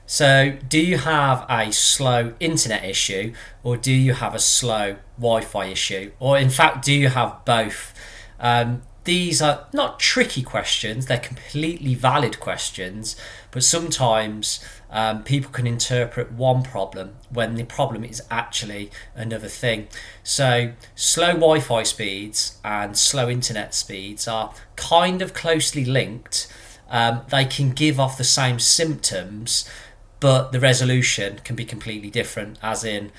So, do you have a slow internet issue, or do you have a slow Wi-Fi issue, or in fact, do you have both? These are not tricky questions; they're completely valid questions. But sometimes people can interpret one problem when the problem is actually another thing. So, slow Wi-Fi speeds and slow internet speeds are kind of closely linked. They can give off the same symptoms, but the resolution can be completely different, as in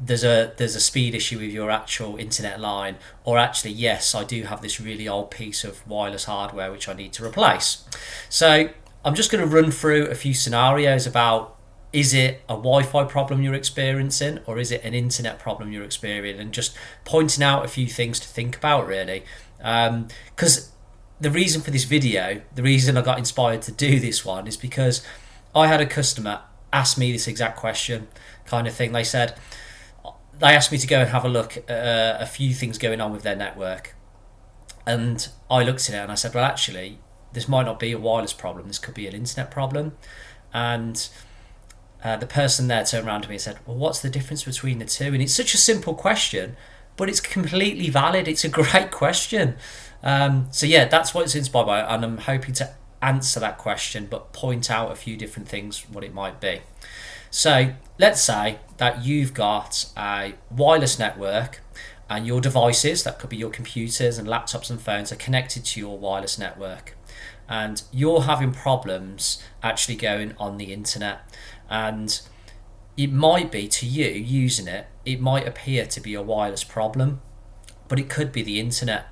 there's a speed issue with your actual internet line, or actually, yes, I do have this really old piece of wireless hardware which I need to replace. So I'm just going to run through a few scenarios about, is it a Wi-Fi problem you're experiencing, or is it an internet problem you're experiencing, and just pointing out a few things to think about, really. Because the reason for this video, the reason I got inspired to do this one, is because I had a customer ask me this exact question, kind of thing. They asked me to go and have a look at a few things going on with their network, and I looked at it and I said, well, actually, this might not be a wireless problem, this could be an internet problem. And the person there turned around to me and said, well, what's the difference between the two? And it's such a simple question, but it's completely valid. It's a great question. So yeah, that's what it's inspired by, and I'm hoping to answer that question, but point out a few different things what it might be. So let's say that you've got a wireless network and your devices, that could be your computers and laptops and phones, are connected to your wireless network, and you're having problems actually going on the internet. And it might be, to you using it, it might appear to be a wireless problem, but it could be the internet.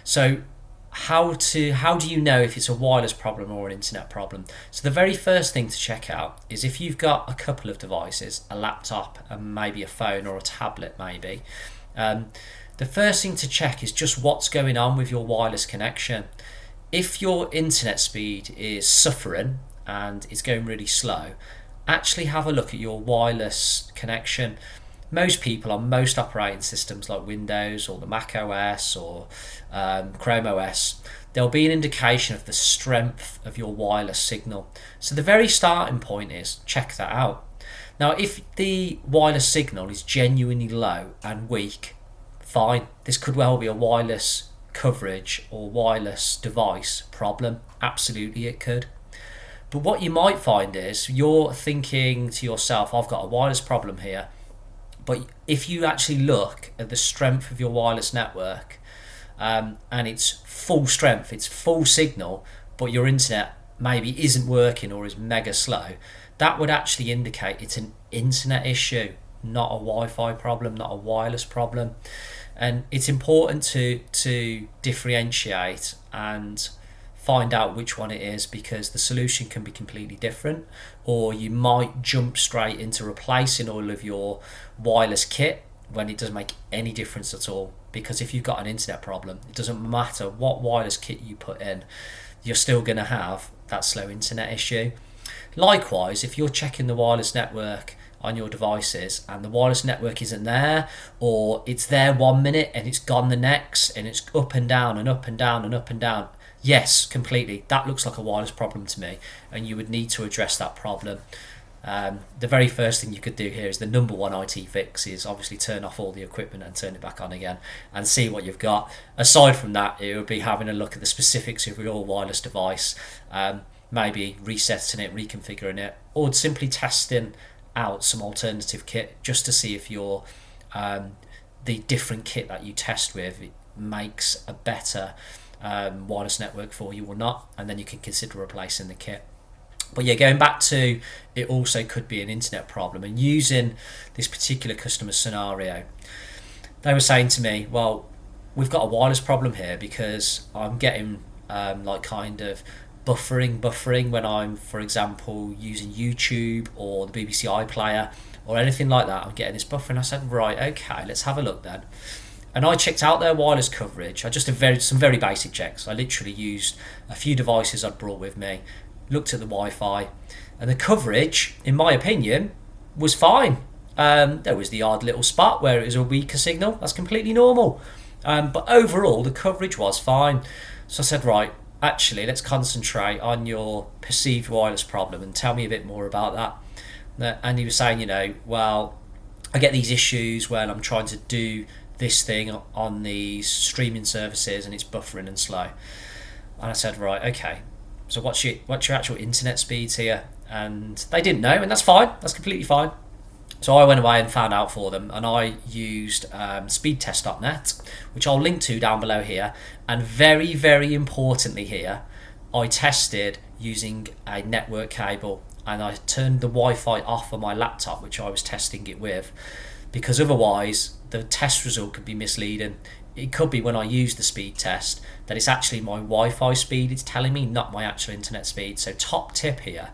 So how do you know if it's a wireless problem or an internet problem? So the very first thing to check out is, if you've got a couple of devices, a laptop and maybe a phone or a tablet maybe, the first thing to check is just what's going on with your wireless connection. If your internet speed is suffering and it's going really slow, actually have a look at your wireless connection. Most people on most operating systems like Windows or the Mac OS or Chrome OS, there'll be an indication of the strength of your wireless signal. So the very starting point is check that out. Now, if the wireless signal is genuinely low and weak, fine. This could well be a wireless coverage or wireless device problem. Absolutely it could. But what you might find is you're thinking to yourself, I've got a wireless problem here. But if you actually look at the strength of your wireless network, and it's full strength, it's full signal, but your internet maybe isn't working or is mega slow, that would actually indicate it's an internet issue, not a Wi-Fi problem, not a wireless problem. And it's important to differentiate and find out which one it is, because the solution can be completely different, or you might jump straight into replacing all of your wireless kit when it doesn't make any difference at all. Because if you've got an internet problem, it doesn't matter what wireless kit you put in, you're still going to have that slow internet issue. Likewise, if you're checking the wireless network on your devices and the wireless network isn't there, or it's there 1 minute and it's gone the next, and it's up and down and up and down and up and down, yes, completely, that looks like a wireless problem to me, and you would need to address that problem. The very first thing you could do here is the number one IT fix is obviously turn off all the equipment and turn it back on again and see what you've got. Aside from that, it would be having a look at the specifics of your wireless device, maybe resetting it, reconfiguring it, or simply testing out some alternative kit just to see if your the different kit that you test with makes a better wireless network for you or not, and then you can consider replacing the kit. But yeah, going back to, it also could be an internet problem, and using this particular customer scenario, they were saying to me, well, we've got a wireless problem here because I'm getting like kind of buffering when I'm, for example, using YouTube or the BBC iPlayer or anything like that. I'm getting this buffering. I said, right, okay, let's have a look then. And I checked out their wireless coverage. I just did some very basic checks. I literally used a few devices I'd brought with me, looked at the Wi-Fi, and the coverage, in my opinion, was fine. There was the odd little spot where it was a weaker signal. That's completely normal. But overall, the coverage was fine. So I said, right, actually, let's concentrate on your perceived wireless problem and tell me a bit more about that. And he was saying, well, I get these issues when I'm trying to do this thing on these streaming services and it's buffering and slow. And I said, right, okay, so what's your actual internet speeds here? And they didn't know, and that's fine, that's completely fine. So I went away and found out for them, and I used speedtest.net, which I'll link to down below here. And very, very importantly here, I tested using a network cable, and I turned the Wi-Fi off on my laptop, which I was testing it with, because otherwise the test result could be misleading. It could be when I use the speed test that it's actually my Wi-Fi speed it's telling me, not my actual internet speed. So top tip here,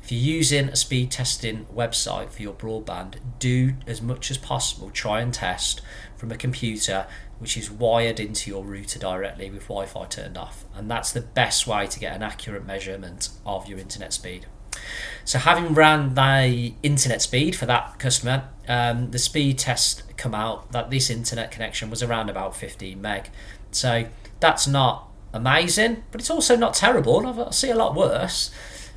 if you're using a speed testing website for your broadband, do as much as possible try and test from a computer which is wired into your router directly with Wi-Fi turned off, and that's the best way to get an accurate measurement of your internet speed. So having ran the internet speed for that customer, the speed test come out that this internet connection was around about 15 meg. So that's not amazing, but it's also not terrible. I see a lot worse,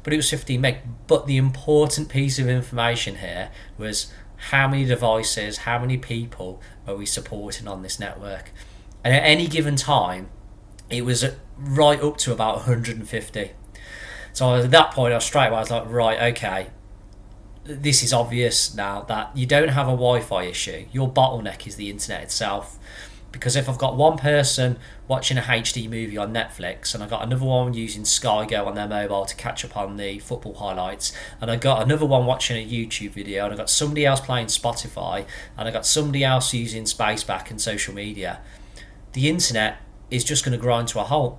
but it was 15 meg. But the important piece of information here was how many devices, how many people are we supporting on this network? And at any given time, it was right up to about 150. So at that point, I was like, right, okay, this is obvious now that you don't have a Wi-Fi issue. Your bottleneck is the internet itself. Because if I've got one person watching a HD movie on Netflix, and I've got another one using Sky Go on their mobile to catch up on the football highlights, and I've got another one watching a YouTube video, and I've got somebody else playing Spotify, and I've got somebody else using Spaceback and social media, the internet is just going to grind to a halt.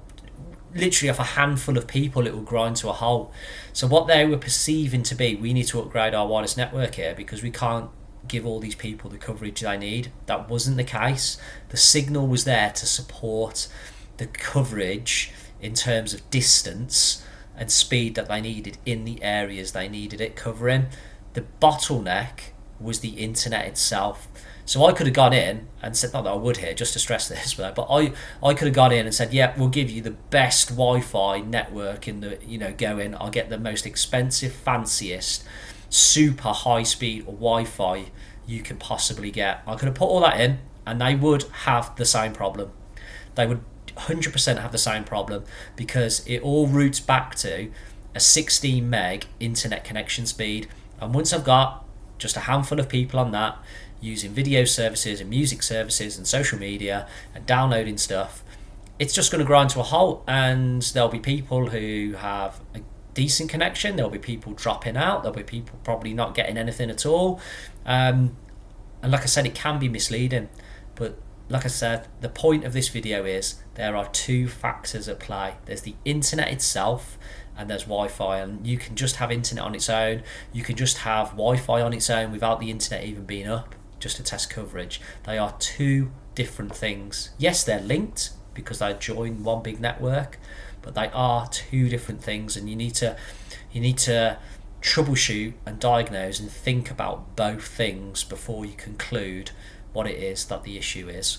Literally off a handful of people, it will grind to a halt. So what they were perceiving to be, we need to upgrade our wireless network here because we can't give all these people the coverage they need. That wasn't the case. The signal was there to support the coverage in terms of distance and speed that they needed in the areas they needed it covering. The bottleneck was the internet itself. So I could have gone in and said, not that I would here, just to stress this, but I could have gone in and said, yeah, we'll give you the best Wi-Fi network in the, go in, I'll get the most expensive, fanciest, super high speed Wi-Fi you can possibly get. I could have put all that in and they would have the same problem. They would 100% have the same problem because it all routes back to a 16 meg internet connection speed. And once I've got just a handful of people on that, using video services and music services and social media and downloading stuff, it's just going to grind to a halt, and there'll be people who have a decent connection, there'll be people dropping out, there'll be people probably not getting anything at all, and like I said, it can be misleading. But like I said, the point of this video is there are two factors at play. There's the internet itself and there's Wi-Fi, and you can just have internet on its own, you can just have Wi-Fi on its own without the internet even being up, just to test coverage. They are two different things. Yes, they're linked because they join one big network, but they are two different things, and you need to troubleshoot and diagnose and think about both things before you conclude what it is that the issue is.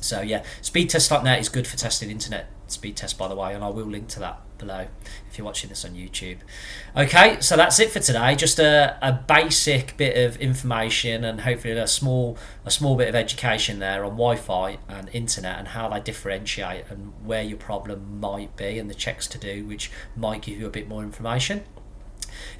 So yeah, speedtest.net is good for testing internet speed test, by the way, and I will link to that below if you're watching this on YouTube. Okay, so that's it for today. Just a basic bit of information and hopefully a small bit of education there on Wi-Fi and internet and how they differentiate and where your problem might be and the checks to do, which might give you a bit more information.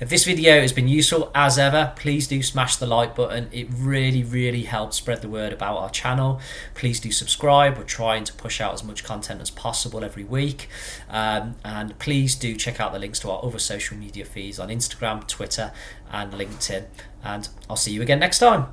If this video has been useful, as ever, please do smash the like button. It really helps spread the word about our channel. Please do subscribe. We're trying to push out as much content as possible every week. And please do check out the links to our other social media feeds on Instagram, Twitter and LinkedIn. And I'll see you again next time.